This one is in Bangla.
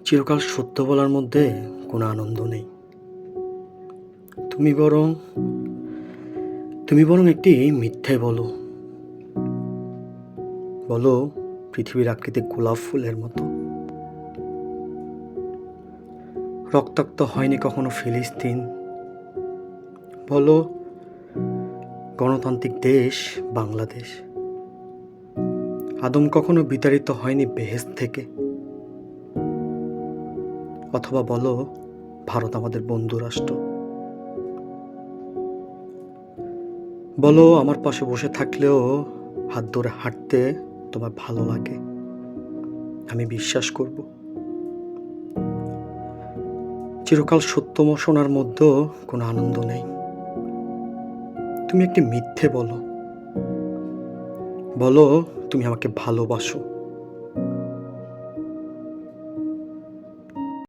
চিরকাল সত্য বলার মধ্যে কোনো আনন্দ নেই। তুমি বরং তুমি বরং একটি মিথ্যে বলো। বলো পৃথিবীর আকৃতি গোলাপ ফুলের মতো। রক্তাক্ত হয়নি কখনো ফিলিস্তিন। বলো গণতান্ত্রিক দেশ বাংলাদেশ। আদম কখনো বিতাড়িত হয়নি বেহেশত থেকে। অথবা বলো ভারত আমাদের বন্ধু রাষ্ট্র। বলো আমার পাশে বসে থাকলেও হাত ধরে হাঁটতে তোমার ভালো লাগে। আমি বিশ্বাস করব। চিরকাল সত্য শোনার মধ্যেও কোনো আনন্দ নেই। তুমি একটি মিথ্যে বলো। বলো তুমি আমাকে ভালোবাসো।